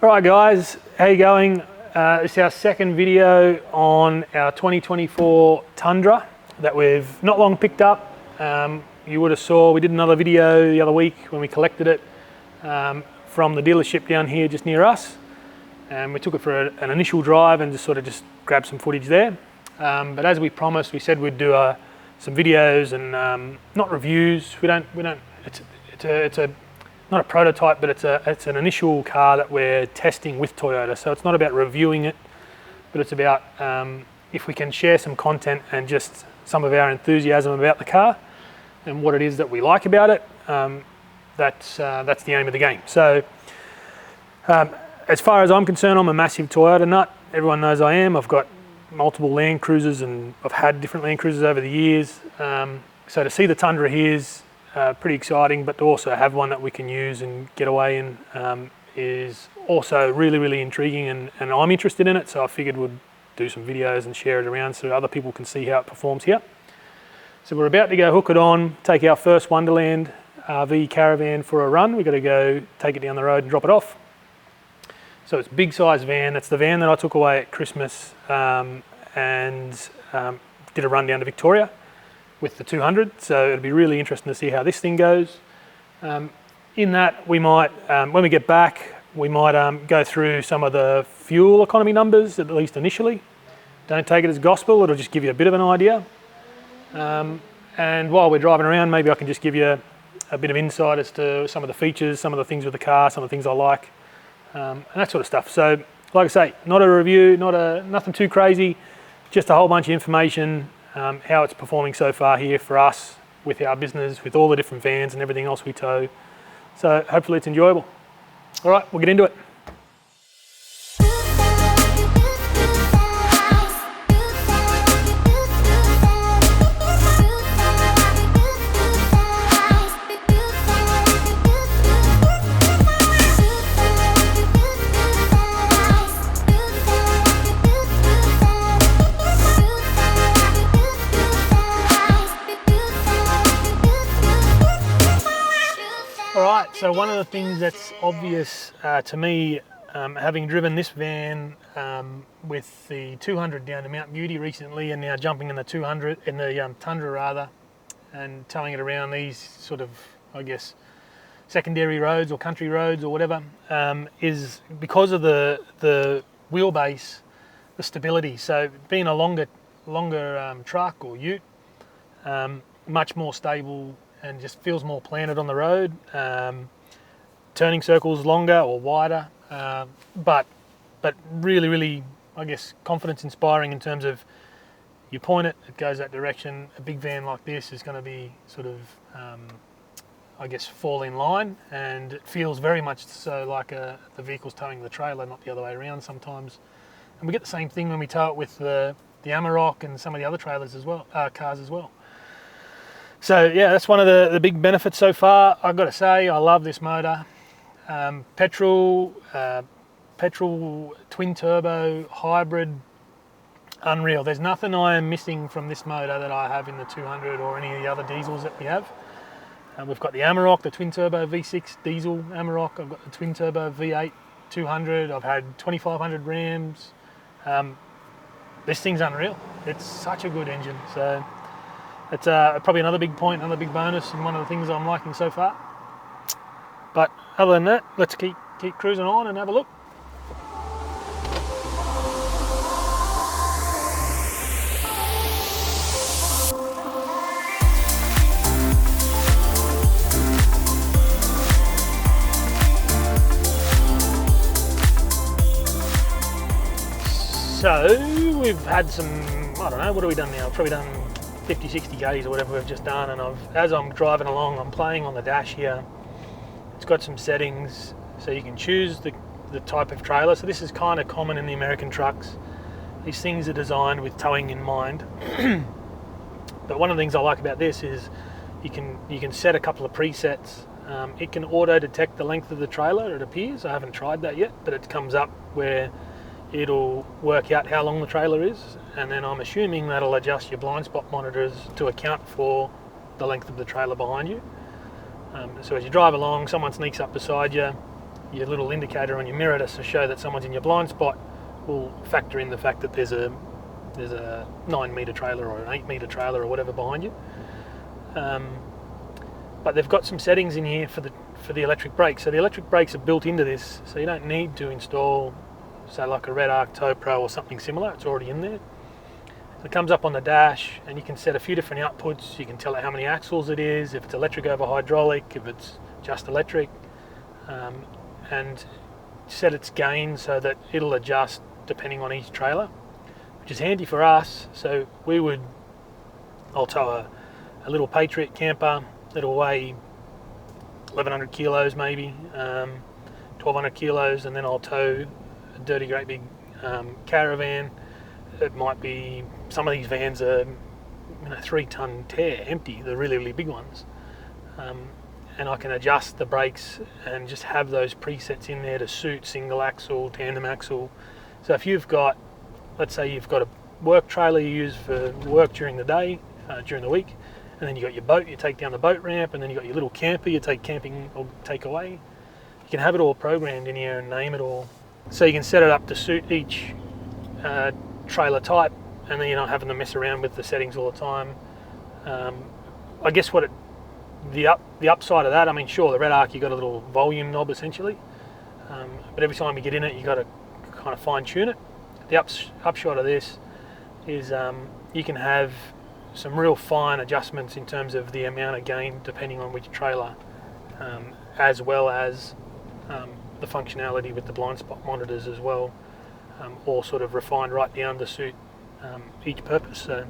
Alright guys, how you going? This is our second video on our 2024 Tundra that we've not long picked up. You would have saw, we did another video the other week when we collected it from the dealership down here just near us. And we took it for an initial drive and just grabbed some footage there. But as we promised, we said we'd do some videos and not reviews. It's not a prototype, but it's an initial car that we're testing with Toyota. So it's not about reviewing it, but it's about if we can share some content and just some of our enthusiasm about the car and what it is that we like about it. That's the aim of the game. So as far as I'm concerned, I'm a massive Toyota nut. Everyone knows I am. I've got multiple Land Cruisers and I've had different Land Cruisers over the years. So to see the Tundra here is pretty exciting, but to also have one that we can use and get away in is also really, really intriguing, and I'm interested in it, so I figured we'd do some videos and share it around so other people can see how it performs here. So we're about to go hook it on, take our first Wonderland RV Caravan for a run. We've got to go take it down the road and drop it off. So it's a big size van. It's the van that I took away at Christmas and did a run down to Victoria with the 200, so it'll be really interesting to see how this thing goes. In that, we might, when we get back, we might go through some of the fuel economy numbers, at least initially. Don't take it as gospel, it'll just give you a bit of an idea. And while we're driving around, maybe I can just give you a bit of insight as to some of the features, some of the things with the car, some of the things I like, and that sort of stuff. So, like I say, not a review, nothing too crazy, just a whole bunch of information, how it's performing so far here for us with our business, with all the different vans and everything else we tow. So hopefully it's enjoyable. All right, we'll get into it. So one of the things that's obvious to me, having driven this van with the 200 down to Mount Beauty recently, and now jumping in the 200 in the Tundra rather, and towing it around these sort of, I guess, secondary roads or country roads or whatever, is because of the wheelbase, the stability. So being a longer truck or ute, much more stable and just feels more planted on the road. Turning circles longer or wider, but really, really, I guess, confidence inspiring in terms of you point it, it goes that direction. A big van like this is going to be sort of, I guess, fall in line, and it feels very much so like the vehicle's towing the trailer, not the other way around sometimes. And we get the same thing when we tow it with the Amarok and some of the other trailers as well, cars as well. So yeah, that's one of the big benefits so far. I've got to say, I love this motor. Petrol twin turbo hybrid, unreal. There's nothing I am missing from this motor that I have in the 200 or any of the other diesels that we have. We've got the Amarok, the twin turbo V6 diesel Amarok. I've got the twin turbo V8 200. I've had 2500 Rams. This thing's unreal. It's such a good engine. So it's probably another big point, another big bonus, and one of the things I'm liking so far. But other than that, let's keep cruising on and have a look. So we've had some, I don't know, what have we done now? Probably done 50, 60 Ks or whatever we've just done, and as I'm driving along, I'm playing on the dash here. It's got some settings, so you can choose the type of trailer. So this is kind of common in the American trucks. These things are designed with towing in mind. But one of the things I like about this is you can set a couple of presets. It can auto detect the length of the trailer, it appears. I haven't tried that yet, but it comes up where it'll work out how long the trailer is, and then I'm assuming that'll adjust your blind spot monitors to account for the length of the trailer behind you. So as you drive along, someone sneaks up beside you, your little indicator on your mirror to show that someone's in your blind spot will factor in the fact that there's a 9-metre trailer or an 8-metre trailer or whatever behind you. But they've got some settings in here for the electric brakes. So the electric brakes are built into this, so you don't need to install, say, like a Red Arc Tow Pro or something similar. It's already in there. It comes up on the dash, and you can set a few different outputs. You can tell it how many axles it is, if it's electric over hydraulic, if it's just electric, and set its gain so that it'll adjust depending on each trailer, which is handy for us. So I'll tow a little Patriot camper that'll weigh 1,100 kilos maybe, 1,200 kilos, and then I'll tow a dirty great big caravan. It might be, some of these vans are 3-ton tear, empty, the really, really big ones. And I can adjust the brakes and just have those presets in there to suit single axle, tandem axle. So if you've got, let's say you've got a work trailer you use for work during the day, during the week, and then you got your boat, you take down the boat ramp, and then you got your little camper you take camping or take away. You can have it all programmed in here and name it all. So you can set it up to suit each trailer type, and then you're not having to mess around with the settings all the time. I guess the upside of that, I mean, sure, the Red Arc, you got a little volume knob essentially, but every time you get in it, you got to kind of fine tune it. The upshot of this is you can have some real fine adjustments in terms of the amount of gain depending on which trailer, as well as the functionality with the blind spot monitors as well, all sort of refined right down to suit each purpose. So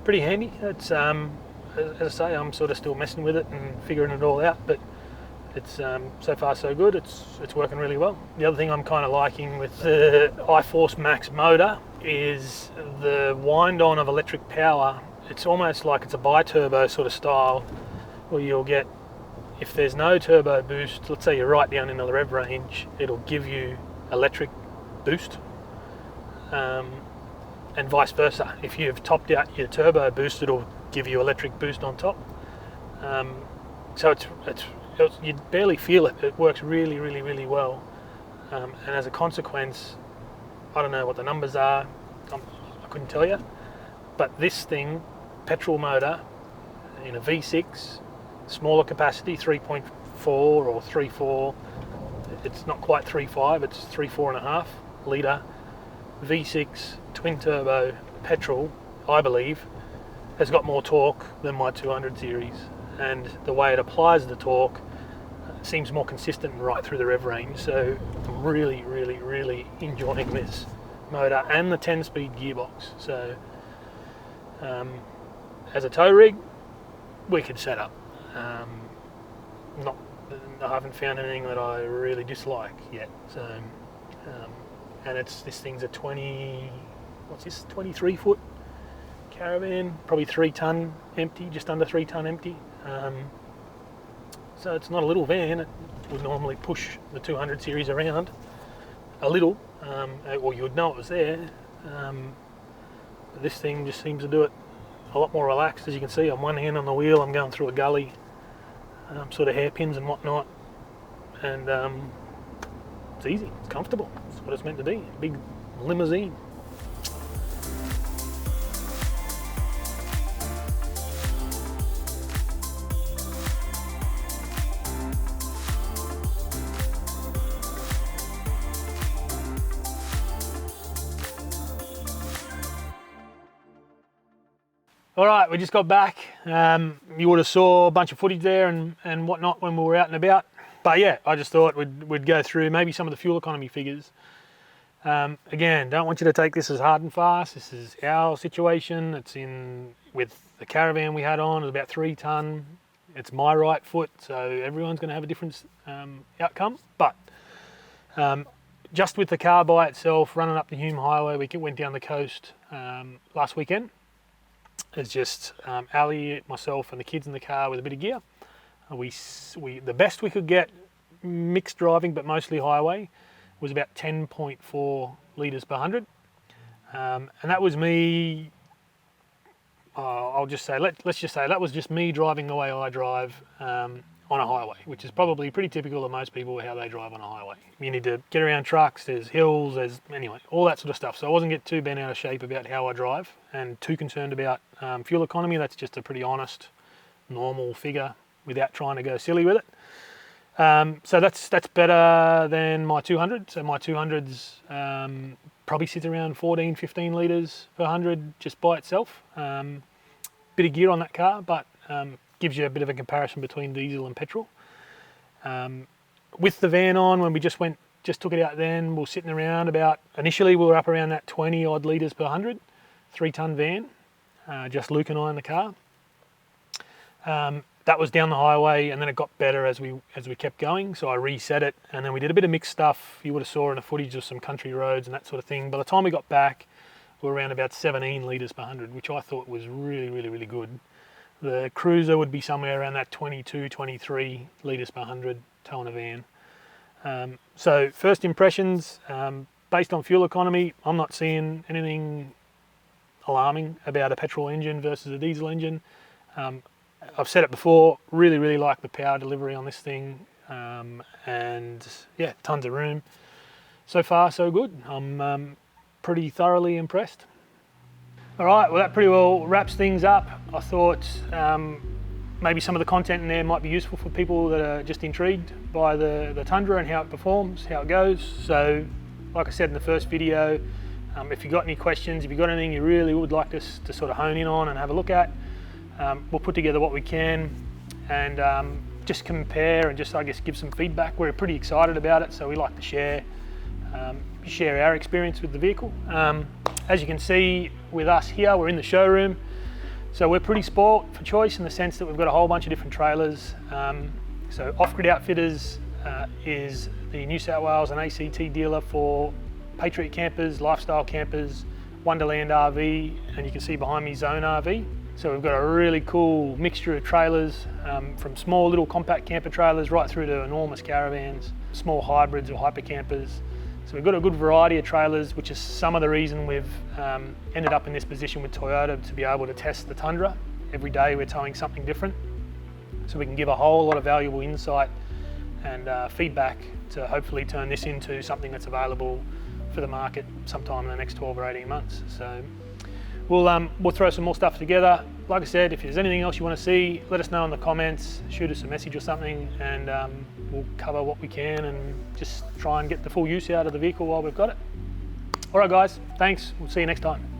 pretty handy. It's as I say, I'm sort of still messing with it and figuring it all out, but it's so far so good. It's working really well. The other thing I'm kind of liking with the iForce Max motor is the wind on of electric power. It's almost like it's a bi-turbo sort of style, where you'll get, if there's no turbo boost, let's say you're right down in the rev range, it'll give you electric boost, and vice versa. If you've topped out your turbo boost, it'll give you electric boost on top. So it's you barely feel it. It works really, really, really well. And as a consequence, I don't know what the numbers are. I couldn't tell you. But this thing, petrol motor in a V6, smaller capacity, 3.4 or 3.4. It's not quite 3.5. It's 3.4.5 litre V6 twin turbo petrol, I believe, has got more torque than my 200 series, and the way it applies the torque seems more consistent right through the rev range. So I'm really, really, really enjoying this motor and the 10-speed gearbox. So as a tow rig, wicked setup. I haven't found anything that I really dislike yet. So and this thing's a 23 foot caravan, probably 3-ton empty, just under 3-ton empty. So it's not a little van. It would normally push the 200 series around a little, or you would know it was there. But this thing just seems to do it a lot more relaxed. As you can see, on one hand on the wheel, I'm going through a gully, sort of hairpins and whatnot, and it's easy, it's comfortable. It's what it's meant to be, a big limousine. All right, we just got back. You would have saw a bunch of footage there and whatnot when we were out and about. But yeah, I just thought we'd go through maybe some of the fuel economy figures. Again, don't want you to take this as hard and fast. This is our situation. It's with the caravan we had on, it was about 3 ton. It's my right foot, so everyone's going to have a different outcome. But just with the car by itself, running up the Hume Highway, we went down the coast last weekend. It's just Ali, myself, and the kids in the car with a bit of gear. The best we could get mixed driving, but mostly highway, was about 10.4 litres per 100, and that was me. Let's just say that was just me driving the way I drive, on a highway, which is probably pretty typical of most people how they drive on a highway. You need to get around trucks, there's hills, anyway, all that sort of stuff. So I wasn't getting too bent out of shape about how I drive and too concerned about fuel economy. That's just a pretty honest, normal figure without trying to go silly with it. So that's better than my 200. So my 200's probably sits around 14, 15 litres per 100 just by itself. Bit of gear on that car, but gives you a bit of a comparison between diesel and petrol. With the van on, when we just took it out then, we were sitting around about, initially we were up around that 20 odd litres per 100, 3-tonne van, just Luke and I in the car. That was down the highway, and then it got better as we kept going. So I reset it, and then we did a bit of mixed stuff. You would have saw in the footage of some country roads and that sort of thing. By the time we got back, we were around about 17 litres per 100, which I thought was really, really, really good. The cruiser would be somewhere around that 22, 23 litres per 100 towing a van. So first impressions, based on fuel economy, I'm not seeing anything alarming about a petrol engine versus a diesel engine. I've said it before, really, really like the power delivery on this thing, and yeah, tons of room. So far, so good. I'm pretty thoroughly impressed. All right, well that pretty well wraps things up. I thought maybe some of the content in there might be useful for people that are just intrigued by the Tundra and how it performs, how it goes. So, like I said in the first video, if you've got any questions, if you've got anything you really would like us to sort of hone in on and have a look at, we'll put together what we can and just compare and just, I guess, give some feedback. We're pretty excited about it, so we like to share our experience with the vehicle. As you can see with us here, we're in the showroom, so we're pretty spoilt for choice in the sense that we've got a whole bunch of different trailers. So Off-Grid Outfitters is the New South Wales and ACT dealer for Patriot campers, lifestyle campers, Wonderland RV, and you can see behind me Zone RV. So we've got a really cool mixture of trailers, from small little compact camper trailers right through to enormous caravans, small hybrids or hyper campers. So we've got a good variety of trailers, which is some of the reason we've ended up in this position with Toyota to be able to test the Tundra. Every day we're towing something different, so we can give a whole lot of valuable insight and feedback to hopefully turn this into something that's available for the market sometime in the next 12 or 18 months. So we'll throw some more stuff together. Like I said, if there's anything else you want to see, let us know in the comments, shoot us a message or something, and we'll cover what we can and just try and get the full use out of the vehicle while we've got it. All right guys, thanks, we'll see you next time.